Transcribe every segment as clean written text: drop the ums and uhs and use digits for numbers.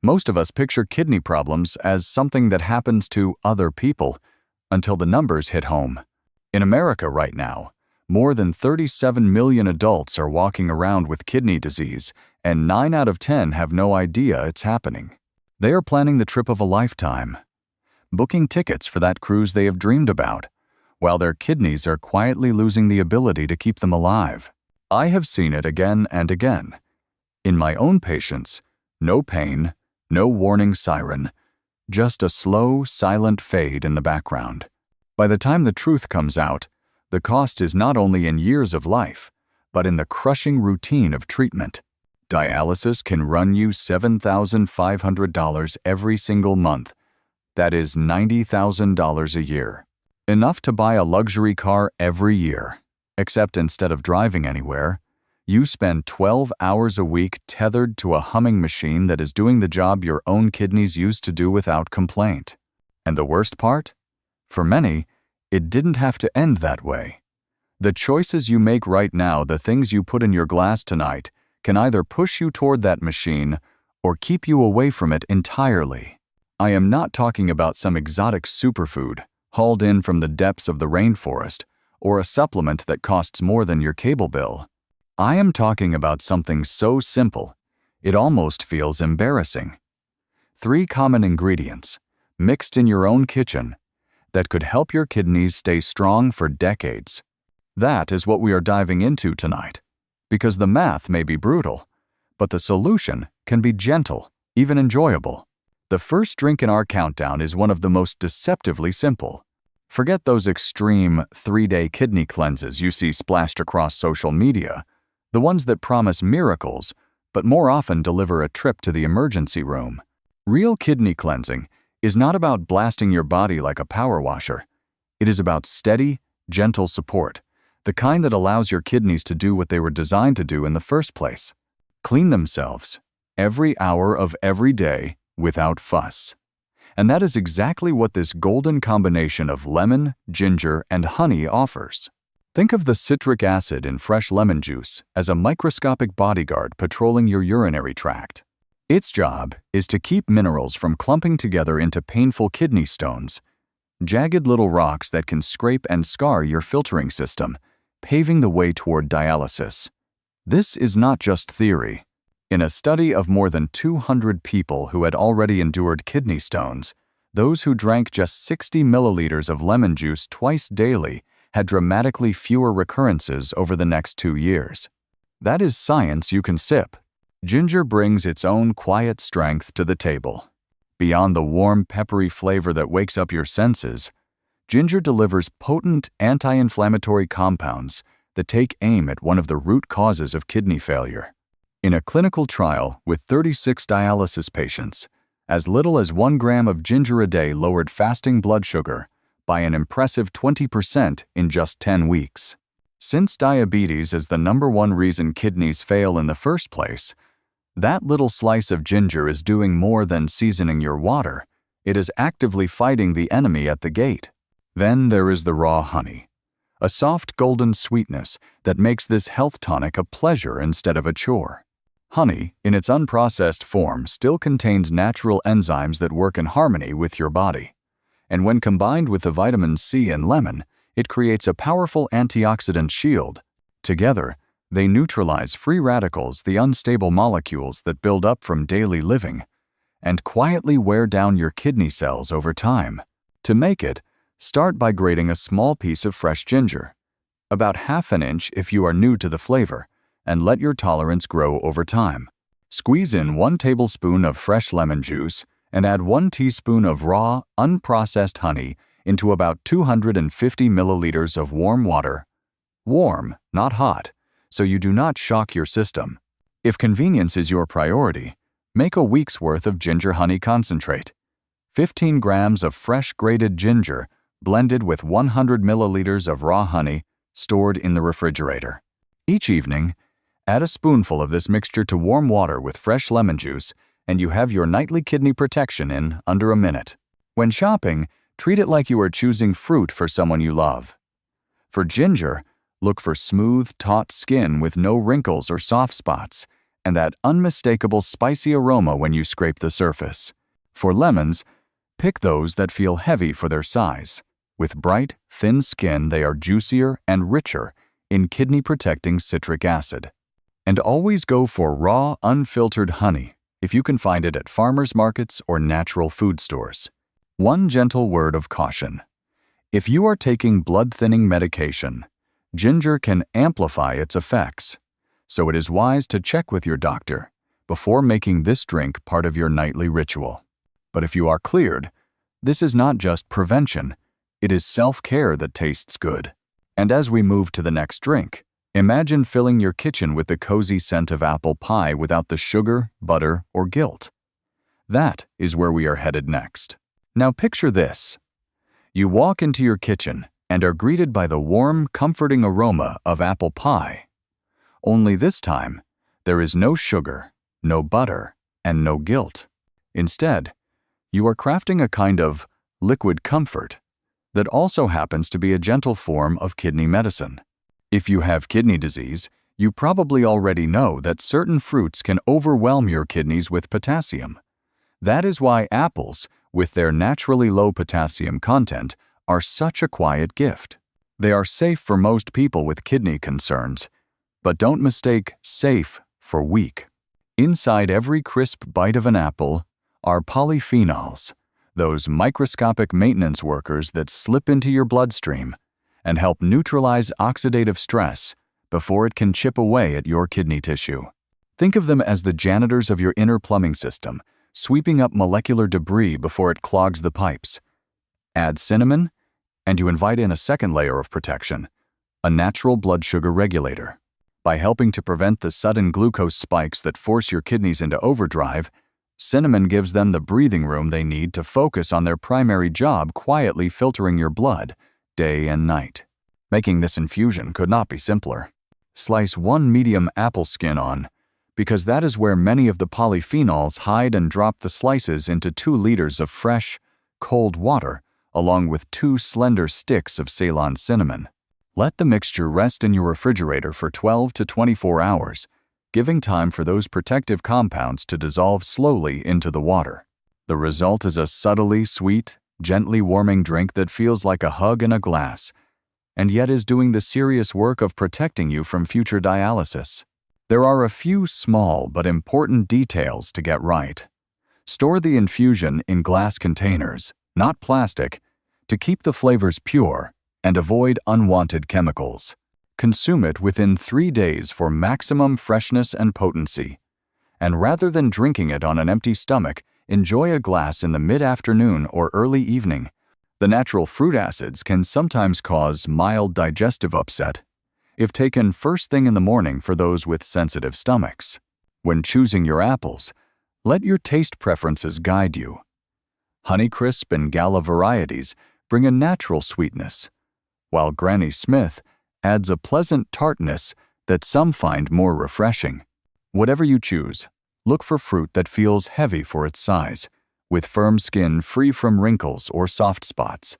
Most of us picture kidney problems as something that happens to other people until the numbers hit home. In America right now, more than 37 million adults are walking around with kidney disease, and 9 out of 10 have no idea it's happening. They are planning the trip of a lifetime, booking tickets for that cruise they have dreamed about, while their kidneys are quietly losing the ability to keep them alive. I have seen it again and again. In my own patients, no pain, no warning siren, just a slow, silent fade in the background. By the time the truth comes out, the cost is not only in years of life, but in the crushing routine of treatment. Dialysis can run you $7,500 every single month. That is $90,000 a year. Enough to buy a luxury car every year, except instead of driving anywhere, you spend 12 hours a week tethered to a humming machine that is doing the job your own kidneys used to do without complaint. And the worst part? For many, it didn't have to end that way. The choices you make right now, the things you put in your glass tonight, can either push you toward that machine or keep you away from it entirely. I am not talking about some exotic superfood hauled in from the depths of the rainforest or a supplement that costs more than your cable bill. I am talking about something so simple, it almost feels embarrassing. 3 common ingredients, mixed in your own kitchen, that could help your kidneys stay strong for decades. That is what we are diving into tonight, because the math may be brutal, but the solution can be gentle, even enjoyable. The first drink in our countdown is one of the most deceptively simple. Forget those extreme 3-day kidney cleanses you see splashed across social media, the ones that promise miracles, but more often deliver a trip to the emergency room. Real kidney cleansing is not about blasting your body like a power washer. It is about steady, gentle support, the kind that allows your kidneys to do what they were designed to do in the first place: clean themselves every hour of every day without fuss. And that is exactly what this golden combination of lemon, ginger, and honey offers. Think of the citric acid in fresh lemon juice as a microscopic bodyguard patrolling your urinary tract. Its job is to keep minerals from clumping together into painful kidney stones, jagged little rocks that can scrape and scar your filtering system, paving the way toward dialysis. This is not just theory. In a study of more than 200 people who had already endured kidney stones, those who drank just 60 milliliters of lemon juice twice daily had dramatically fewer recurrences over the next 2 years. That is science you can sip. Ginger brings its own quiet strength to the table. Beyond the warm, peppery flavor that wakes up your senses, ginger delivers potent anti-inflammatory compounds that take aim at one of the root causes of kidney failure. In a clinical trial with 36 dialysis patients, as little as 1 gram of ginger a day lowered fasting blood sugar by an impressive 20% in just 10 weeks. Since diabetes is the #1 reason kidneys fail in the first place, that little slice of ginger is doing more than seasoning your water. It is actively fighting the enemy at the gate. Then there is the raw honey, a soft golden sweetness that makes this health tonic a pleasure instead of a chore. Honey, in its unprocessed form, still contains natural enzymes that work in harmony with your body. And when combined with the vitamin C in lemon, it creates a powerful antioxidant shield. Together, they neutralize free radicals, the unstable molecules that build up from daily living, and quietly wear down your kidney cells over time. To make it, start by grating a small piece of fresh ginger, about ½ an inch if you are new to the flavor, and let your tolerance grow over time. Squeeze in 1 tablespoon of fresh lemon juice and add 1 teaspoon of raw, unprocessed honey into about 250 milliliters of warm water. Warm, not hot, so you do not shock your system. If convenience is your priority, make a week's worth of ginger honey concentrate. 15 grams of fresh grated ginger blended with 100 milliliters of raw honey stored in the refrigerator. Each evening, add a spoonful of this mixture to warm water with fresh lemon juice, and you have your nightly kidney protection in under a minute. When shopping, treat it like you are choosing fruit for someone you love. For ginger, look for smooth, taut skin with no wrinkles or soft spots, and that unmistakable spicy aroma when you scrape the surface. For lemons, pick those that feel heavy for their size. With bright, thin skin, they are juicier and richer in kidney-protecting citric acid. And always go for raw, unfiltered honey if you can find it at farmers markets or natural food stores. One gentle word of caution. If you are taking blood-thinning medication, ginger can amplify its effects, so it is wise to check with your doctor before making this drink part of your nightly ritual. But if you are cleared, this is not just prevention, it is self-care that tastes good. And as we move to the next drink, imagine filling your kitchen with the cozy scent of apple pie without the sugar, butter, or guilt. That is where we are headed next. Now picture this. You walk into your kitchen and are greeted by the warm, comforting aroma of apple pie. Only this time, there is no sugar, no butter, and no guilt. Instead, you are crafting a kind of liquid comfort that also happens to be a gentle form of kidney medicine. If you have kidney disease, you probably already know that certain fruits can overwhelm your kidneys with potassium. That is why apples, with their naturally low potassium content, are such a quiet gift. They are safe for most people with kidney concerns, but don't mistake safe for weak. Inside every crisp bite of an apple are polyphenols, those microscopic maintenance workers that slip into your bloodstream and help neutralize oxidative stress before it can chip away at your kidney tissue. Think of them as the janitors of your inner plumbing system, sweeping up molecular debris before it clogs the pipes. Add cinnamon, and you invite in a second layer of protection, a natural blood sugar regulator. By helping to prevent the sudden glucose spikes that force your kidneys into overdrive, cinnamon gives them the breathing room they need to focus on their primary job, quietly filtering your blood day and night. Making this infusion could not be simpler. Slice one medium apple skin on, because that is where many of the polyphenols hide, and drop the slices into 2 liters of fresh, cold water, along with 2 slender sticks of Ceylon cinnamon. Let the mixture rest in your refrigerator for 12 to 24 hours, giving time for those protective compounds to dissolve slowly into the water. The result is a subtly sweet, gently warming drink that feels like a hug in a glass, and yet is doing the serious work of protecting you from future dialysis. There are a few small but important details to get right. Store the infusion in glass containers, not plastic, to keep the flavors pure and avoid unwanted chemicals. Consume it within 3 days for maximum freshness and potency. And rather than drinking it on an empty stomach, enjoy a glass in the mid-afternoon or early evening. The natural fruit acids can sometimes cause mild digestive upset if taken first thing in the morning for those with sensitive stomachs. When choosing your apples, let your taste preferences guide you. Honeycrisp and Gala varieties bring a natural sweetness, while Granny Smith adds a pleasant tartness that some find more refreshing. Whatever you choose, look for fruit that feels heavy for its size, with firm skin free from wrinkles or soft spots.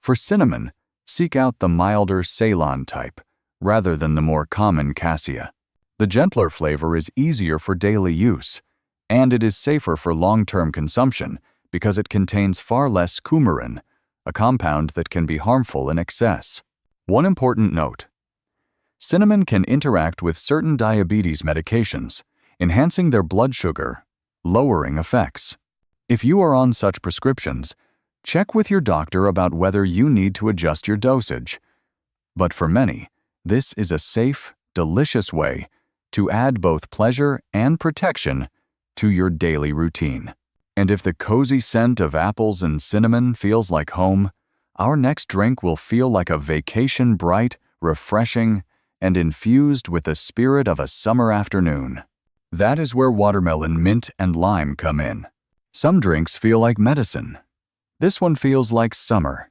For cinnamon, seek out the milder Ceylon type, rather than the more common cassia. The gentler flavor is easier for daily use, and it is safer for long-term consumption because it contains far less coumarin, a compound that can be harmful in excess. One important note: cinnamon can interact with certain diabetes medications, enhancing their blood sugar, lowering effects. If you are on such prescriptions, check with your doctor about whether you need to adjust your dosage. But for many, this is a safe, delicious way to add both pleasure and protection to your daily routine. And if the cozy scent of apples and cinnamon feels like home, our next drink will feel like a vacation, bright, refreshing, and infused with the spirit of a summer afternoon. That is where watermelon, mint, and lime come in. Some drinks feel like medicine. This one feels like summer.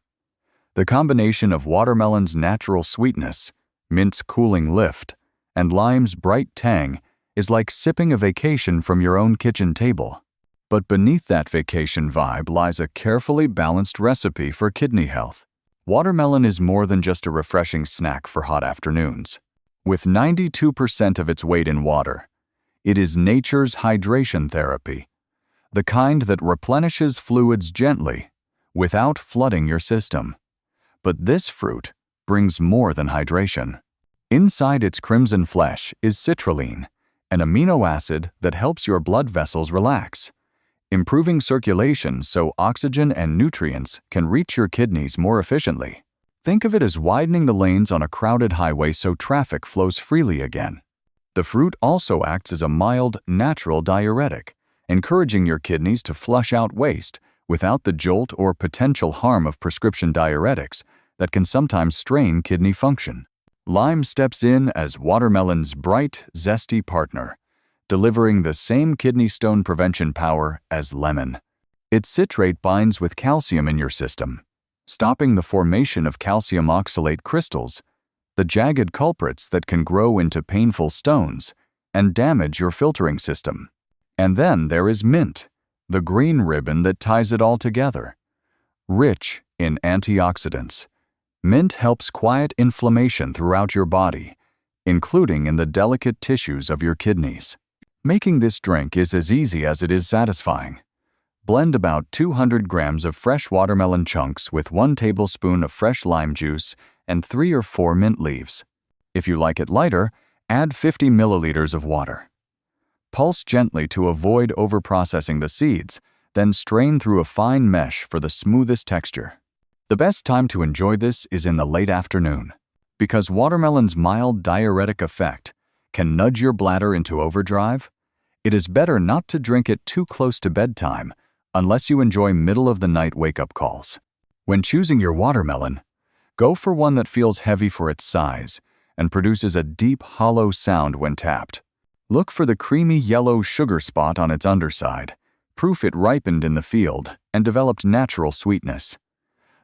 The combination of watermelon's natural sweetness, mint's cooling lift, and lime's bright tang is like sipping a vacation from your own kitchen table. But beneath that vacation vibe lies a carefully balanced recipe for kidney health. Watermelon is more than just a refreshing snack for hot afternoons. With 92% of its weight in water, It is nature's hydration therapy, the kind that replenishes fluids gently, without flooding your system. But this fruit brings more than hydration. Inside its crimson flesh is citrulline, an amino acid that helps your blood vessels relax, improving circulation so oxygen and nutrients can reach your kidneys more efficiently. Think of it as widening the lanes on a crowded highway so traffic flows freely again. The fruit also acts as a mild, natural diuretic, encouraging your kidneys to flush out waste without the jolt or potential harm of prescription diuretics that can sometimes strain kidney function. Lime steps in as watermelon's bright, zesty partner, delivering the same kidney stone prevention power as lemon. Its citrate binds with calcium in your system, stopping the formation of calcium oxalate crystals, the jagged culprits that can grow into painful stones and damage your filtering system. And then there is mint, the green ribbon that ties it all together. Rich in antioxidants, mint helps quiet inflammation throughout your body, including in the delicate tissues of your kidneys. Making this drink is as easy as it is satisfying. Blend about 200 grams of fresh watermelon chunks with 1 tablespoon of fresh lime juice and 3 or 4 mint leaves. If you like it lighter, add 50 milliliters of water. Pulse gently to avoid overprocessing the seeds, then strain through a fine mesh for the smoothest texture. The best time to enjoy this is in the late afternoon, because watermelon's mild diuretic effect can nudge your bladder into overdrive. It is better not to drink it too close to bedtime unless you enjoy middle-of-the-night wake-up calls. When choosing your watermelon, go for one that feels heavy for its size and produces a deep, hollow sound when tapped. Look for the creamy yellow sugar spot on its underside, proof it ripened in the field and developed natural sweetness.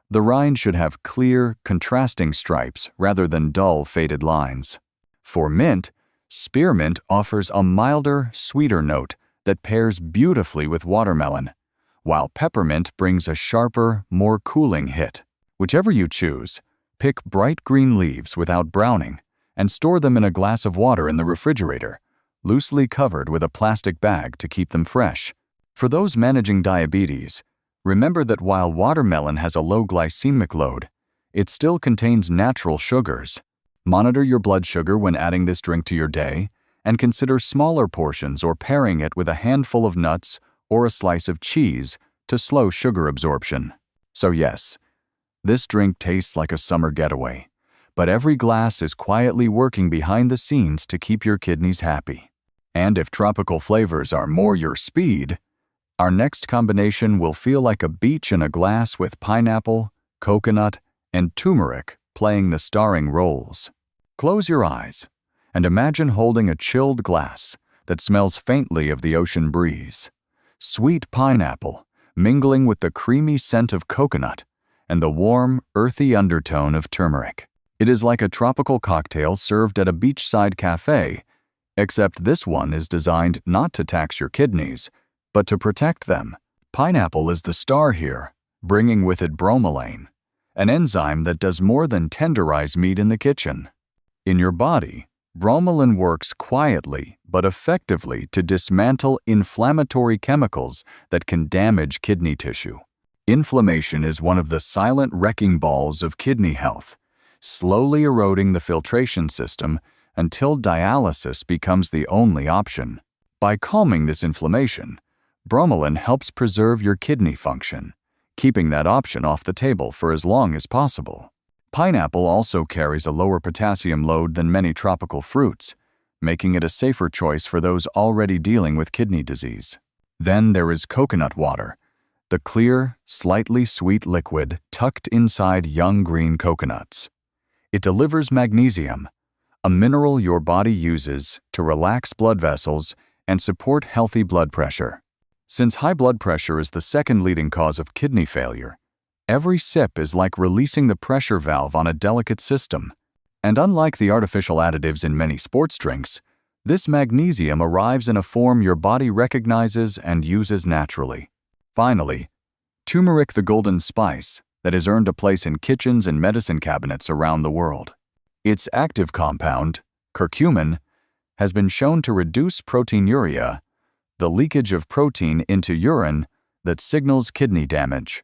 The rind should have clear, contrasting stripes rather than dull, faded lines. For mint, spearmint offers a milder, sweeter note that pairs beautifully with watermelon, while peppermint brings a sharper, more cooling hit. Whichever you choose, pick bright green leaves without browning and store them in a glass of water in the refrigerator, loosely covered with a plastic bag to keep them fresh. For those managing diabetes, remember that while watermelon has a low glycemic load, it still contains natural sugars. Monitor your blood sugar when adding this drink to your day, and consider smaller portions or pairing it with a handful of nuts or a slice of cheese to slow sugar absorption. So yes, this drink tastes like a summer getaway, but every glass is quietly working behind the scenes to keep your kidneys happy. And if tropical flavors are more your speed, our next combination will feel like a beach in a glass with pineapple, coconut, and turmeric playing the starring roles. Close your eyes and imagine holding a chilled glass that smells faintly of the ocean breeze. Sweet pineapple mingling with the creamy scent of coconut and the warm, earthy undertone of turmeric. It is like a tropical cocktail served at a beachside cafe, except this one is designed not to tax your kidneys, but to protect them. Pineapple is the star here, bringing with it bromelain, an enzyme that does more than tenderize meat in the kitchen. In your body, bromelain works quietly but effectively to dismantle inflammatory chemicals that can damage kidney tissue. Inflammation is one of the silent wrecking balls of kidney health, slowly eroding the filtration system until dialysis becomes the only option. By calming this inflammation, bromelain helps preserve your kidney function, keeping that option off the table for as long as possible. Pineapple also carries a lower potassium load than many tropical fruits, making it a safer choice for those already dealing with kidney disease. Then there is coconut water, the clear, slightly sweet liquid tucked inside young green coconuts. It delivers magnesium, a mineral your body uses to relax blood vessels and support healthy blood pressure. Since high blood pressure is the second leading cause of kidney failure, every sip is like releasing the pressure valve on a delicate system. And unlike the artificial additives in many sports drinks, this magnesium arrives in a form your body recognizes and uses naturally. Finally, turmeric, the golden spice that has earned a place in kitchens and medicine cabinets around the world. Its active compound, curcumin, has been shown to reduce proteinuria, the leakage of protein into urine that signals kidney damage.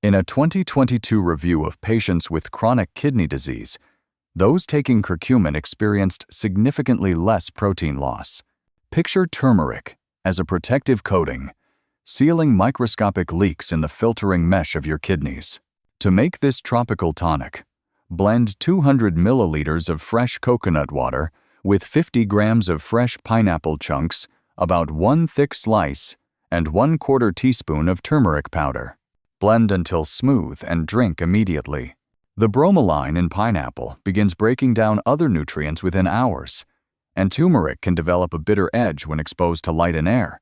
In a 2022 review of patients with chronic kidney disease, those taking curcumin experienced significantly less protein loss. Picture turmeric as a protective coating, sealing microscopic leaks in the filtering mesh of your kidneys. To make this tropical tonic, blend 200 milliliters of fresh coconut water with 50 grams of fresh pineapple chunks, about 1 thick slice, and 1/4 teaspoon of turmeric powder. Blend until smooth and drink immediately. The bromelain in pineapple begins breaking down other nutrients within hours, and turmeric can develop a bitter edge when exposed to light and air.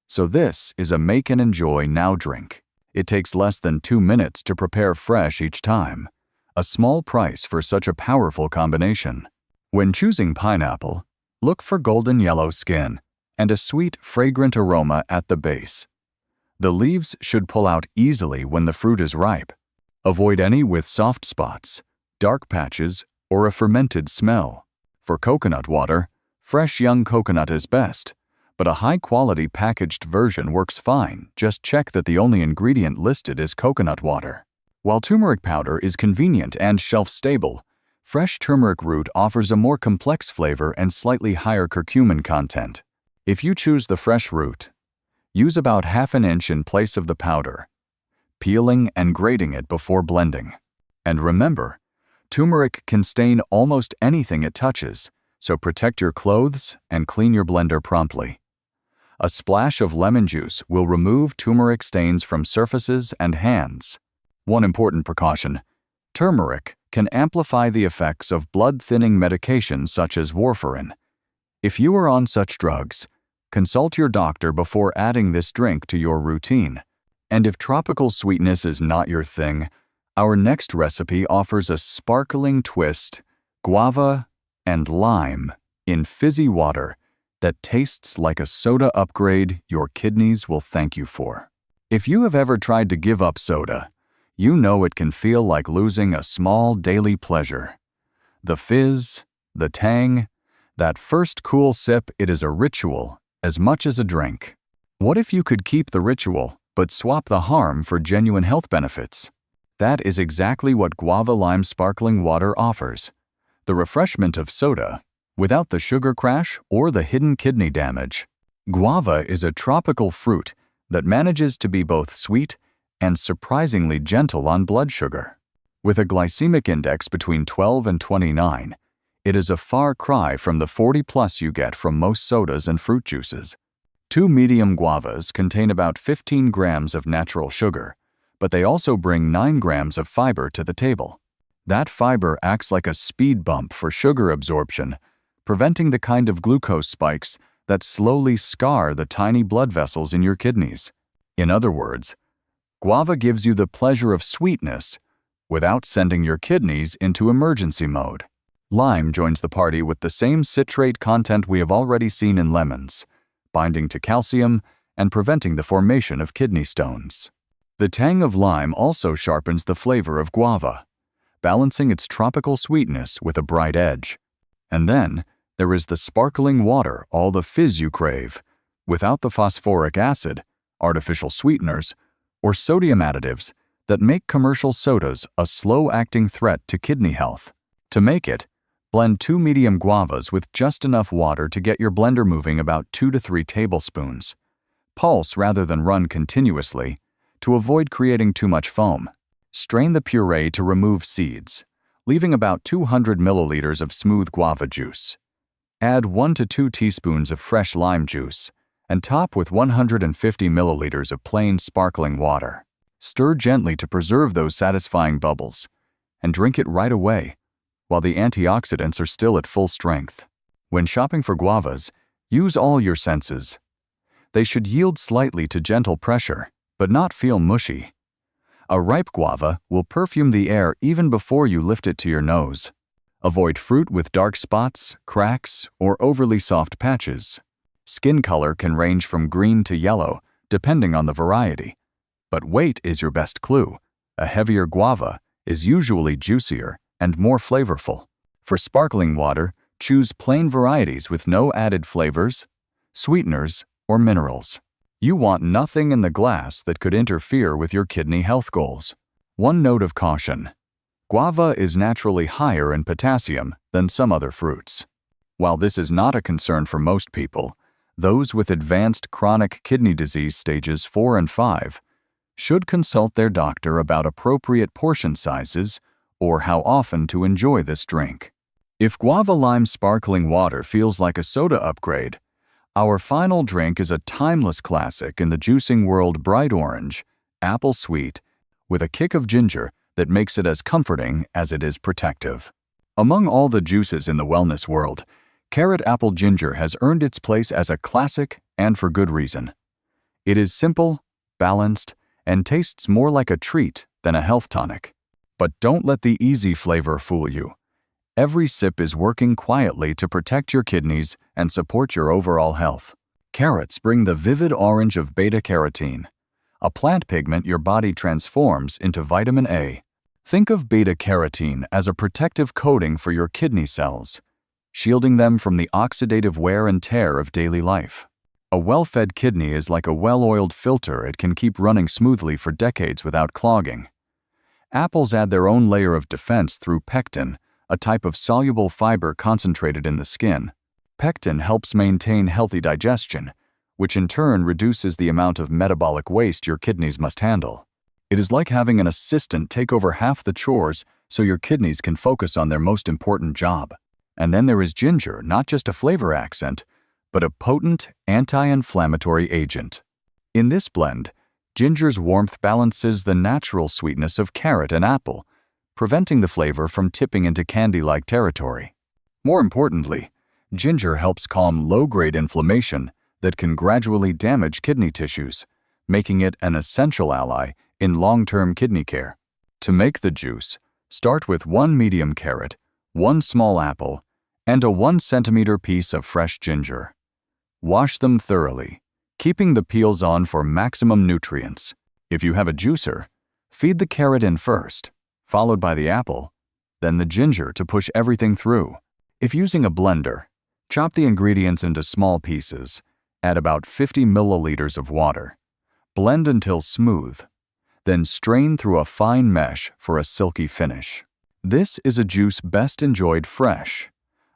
So this is a make and enjoy now drink. It takes less than 2 minutes to prepare fresh each time. A small price for such a powerful combination. When choosing pineapple, look for golden yellow skin and a sweet, fragrant aroma at the base. The leaves should pull out easily when the fruit is ripe. Avoid any with soft spots, dark patches, or a fermented smell. For coconut water, fresh young coconut is best, but a high-quality packaged version works fine. Just check that the only ingredient listed is coconut water. While turmeric powder is convenient and shelf-stable, fresh turmeric root offers a more complex flavor and slightly higher curcumin content. If you choose the fresh root, use about 1/2 inch in place of the powder, peeling and grating it before blending. And remember, turmeric can stain almost anything it touches, so protect your clothes and clean your blender promptly. A splash of lemon juice will remove turmeric stains from surfaces and hands. One important precaution: turmeric can amplify the effects of blood-thinning medications such as warfarin. If you are on such drugs, consult your doctor before adding this drink to your routine. And if tropical sweetness is not your thing, our next recipe offers a sparkling twist: guava and lime in fizzy water that tastes like a soda upgrade your kidneys will thank you for. If you have ever tried to give up soda, you know it can feel like losing a small daily pleasure. The fizz, the tang, that first cool sip, it is a ritual as much as a drink. What if you could keep the ritual, but swap the harm for genuine health benefits? That is exactly what guava lime sparkling water offers. The refreshment of soda, without the sugar crash or the hidden kidney damage. Guava is a tropical fruit that manages to be both sweet and surprisingly gentle on blood sugar. With a glycemic index between 12 and 29, it is a far cry from the 40+ you get from most sodas and fruit juices. 2 medium guavas contain about 15 grams of natural sugar, but they also bring 9 grams of fiber to the table. That fiber acts like a speed bump for sugar absorption, preventing the kind of glucose spikes that slowly scar the tiny blood vessels in your kidneys. In other words, guava gives you the pleasure of sweetness without sending your kidneys into emergency mode. Lime joins the party with the same citrate content we have already seen in lemons, binding to calcium and preventing the formation of kidney stones. The tang of lime also sharpens the flavor of guava, balancing its tropical sweetness with a bright edge. And then there is the sparkling water, all the fizz you crave, without the phosphoric acid, artificial sweeteners, or sodium additives that make commercial sodas a slow-acting threat to kidney health. To make it, blend 2 medium guavas with just enough water to get your blender moving, about 2 to 3 tablespoons. Pulse rather than run continuously to avoid creating too much foam. Strain the puree to remove seeds, leaving about 200 milliliters of smooth guava juice. Add 1 to 2 teaspoons of fresh lime juice and top with 150 milliliters of plain sparkling water. Stir gently to preserve those satisfying bubbles, and drink it right away, while the antioxidants are still at full strength. When shopping for guavas, use all your senses. They should yield slightly to gentle pressure, but not feel mushy. A ripe guava will perfume the air even before you lift it to your nose. Avoid fruit with dark spots, cracks, or overly soft patches. Skin color can range from green to yellow, depending on the variety. But weight is your best clue. A heavier guava is usually juicier and more flavorful. For sparkling water, Choose plain varieties with no added flavors, sweeteners, or minerals. You want nothing in the glass that could interfere with your kidney health goals. One note of caution: guava is naturally higher in potassium than some other fruits. While this is not a concern for most people, those with advanced chronic kidney disease stages 4 and 5 should consult their doctor about appropriate portion sizes or how often to enjoy this drink. If guava lime sparkling water feels like a soda upgrade, our final drink is a timeless classic in the juicing world: bright orange, apple sweet, with a kick of ginger that makes it as comforting as it is protective. Among all the juices in the wellness world, carrot apple ginger has earned its place as a classic, and for good reason. It is simple, balanced, and tastes more like a treat than a health tonic. But don't let the easy flavor fool you. Every sip is working quietly to protect your kidneys and support your overall health. Carrots bring the vivid orange of beta-carotene, a plant pigment your body transforms into vitamin A. Think of beta-carotene as a protective coating for your kidney cells, shielding them from the oxidative wear and tear of daily life. A well-fed kidney is like a well-oiled filter. It can keep running smoothly for decades without clogging. Apples add their own layer of defense through pectin, a type of soluble fiber concentrated in the skin. Pectin helps maintain healthy digestion, which in turn reduces the amount of metabolic waste your kidneys must handle. It is like having an assistant take over half the chores so your kidneys can focus on their most important job. And then there is ginger, not just a flavor accent, but a potent anti-inflammatory agent. In this blend, ginger's warmth balances the natural sweetness of carrot and apple, preventing the flavor from tipping into candy-like territory. More importantly, ginger helps calm low-grade inflammation that can gradually damage kidney tissues, making it an essential ally in long-term kidney care. To make the juice, start with 1 medium carrot, 1 small apple, and a 1 centimeter piece of fresh ginger. Wash them thoroughly, keeping the peels on for maximum nutrients. If you have a juicer, feed the carrot in first, followed by the apple, then the ginger to push everything through. If using a blender, chop the ingredients into small pieces, add about 50 milliliters of water. Blend until smooth, then strain through a fine mesh for a silky finish. This is a juice best enjoyed fresh,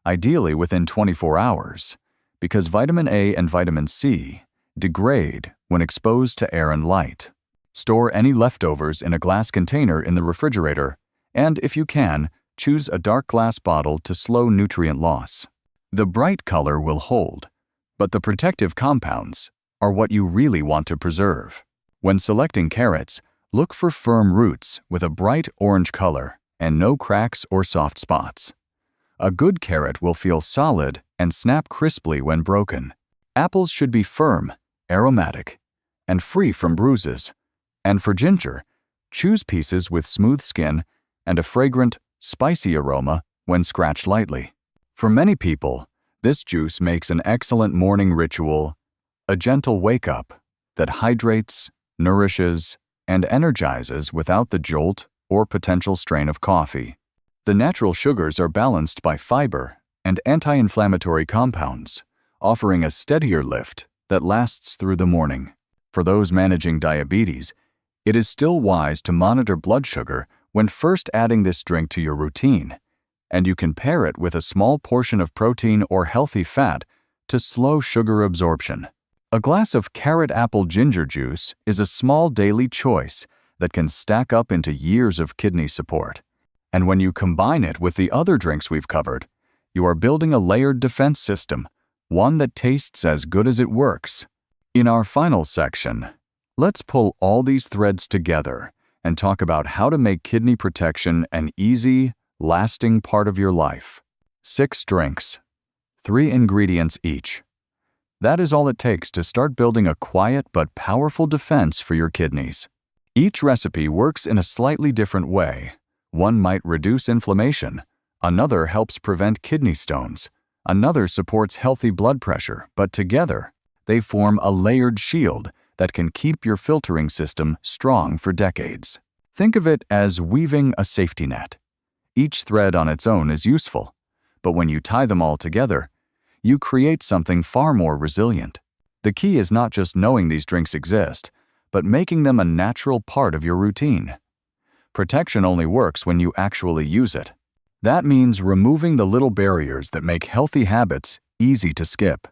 ideally within 24 hours, because vitamin A and vitamin C degrade when exposed to air and light. Store any leftovers in a glass container in the refrigerator, and if you can, choose a dark glass bottle to slow nutrient loss. The bright color will hold, but the protective compounds are what you really want to preserve. When selecting carrots, look for firm roots with a bright orange color and no cracks or soft spots. A good carrot will feel solid and snap crisply when broken. Apples should be firm, aromatic, and free from bruises. And for ginger, choose pieces with smooth skin and a fragrant, spicy aroma when scratched lightly. For many people, this juice makes an excellent morning ritual, a gentle wake-up that hydrates, nourishes, and energizes without the jolt or potential strain of coffee. The natural sugars are balanced by fiber and anti-inflammatory compounds, offering a steadier lift that lasts through the morning. For those managing diabetes, it is still wise to monitor blood sugar when first adding this drink to your routine, and you can pair it with a small portion of protein or healthy fat to slow sugar absorption. A glass of carrot apple ginger juice is a small daily choice that can stack up into years of kidney support. And when you combine it with the other drinks we've covered, you are building a layered defense system, one that tastes as good as it works. In our final section, let's pull all these threads together and talk about how to make kidney protection an easy, lasting part of your life. 6 drinks, 3 ingredients each. That is all it takes to start building a quiet but powerful defense for your kidneys. Each recipe works in a slightly different way. One might reduce inflammation, another helps prevent kidney stones, another supports healthy blood pressure, but together, they form a layered shield that can keep your filtering system strong for decades. Think of it as weaving a safety net. Each thread on its own is useful, But when you tie them all together, you create something far more resilient. The key is not just knowing these drinks exist, but making them a natural part of your routine. Protection only works when you actually use it. That means removing the little barriers that make healthy habits easy to skip.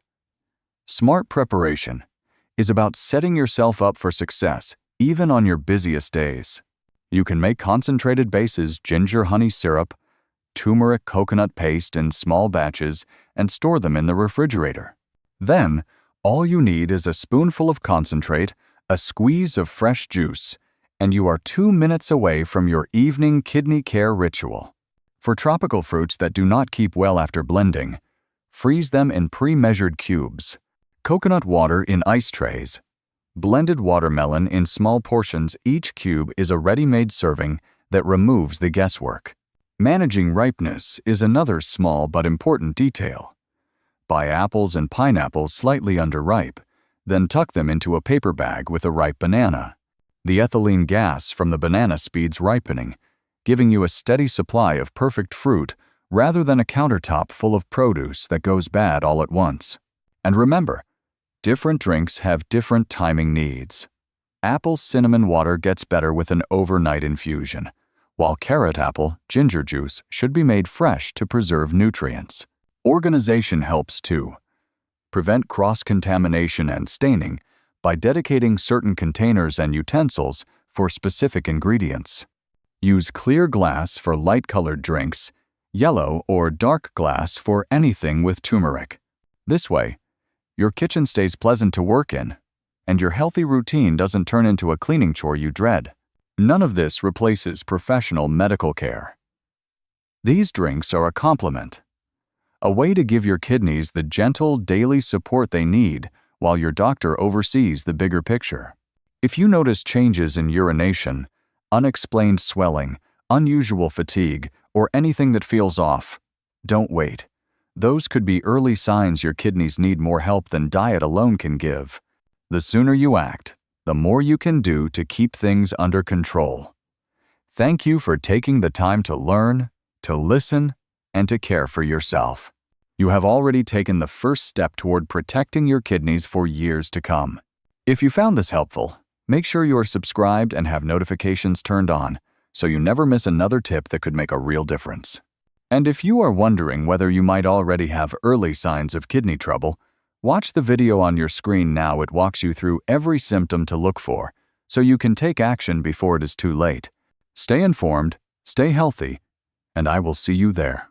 Smart preparation is about setting yourself up for success even on your busiest days. You can make concentrated bases ginger honey syrup, turmeric coconut paste in small batches and store them in the refrigerator. Then, all you need is a spoonful of concentrate, a squeeze of fresh juice, and you are 2 minutes away from your evening kidney care ritual. For tropical fruits that do not keep well after blending, freeze them in pre-measured cubes. Coconut water in ice trays. Blended watermelon in small portions. Each cube is a ready-made serving that removes the guesswork. Managing ripeness is another small but important detail. Buy apples and pineapples slightly underripe, then tuck them into a paper bag with a ripe banana. The ethylene gas from the banana speeds ripening, giving you a steady supply of perfect fruit rather than a countertop full of produce that goes bad all at once. And remember, different drinks have different timing needs. Apple cinnamon water gets better with an overnight infusion, while carrot apple ginger juice should be made fresh to preserve nutrients. Organization helps too. Prevent cross-contamination and staining by dedicating certain containers and utensils for specific ingredients. Use clear glass for light-colored drinks, yellow or dark glass for anything with turmeric. This way, your kitchen stays pleasant to work in, and your healthy routine doesn't turn into a cleaning chore you dread. None of this replaces professional medical care. These drinks are a complement, a way to give your kidneys the gentle daily support they need while your doctor oversees the bigger picture. If you notice changes in urination, unexplained swelling, unusual fatigue, or anything that feels off, don't wait. Those could be early signs your kidneys need more help than diet alone can give. The sooner you act, the more you can do to keep things under control. Thank you for taking the time to learn, to listen, and to care for yourself. You have already taken the first step toward protecting your kidneys for years to come. If you found this helpful, make sure you are subscribed and have notifications turned on so you never miss another tip that could make a real difference. And if you are wondering whether you might already have early signs of kidney trouble, watch the video on your screen now. It walks you through every symptom to look for so you can take action before it is too late. Stay informed, stay healthy, and I will see you there.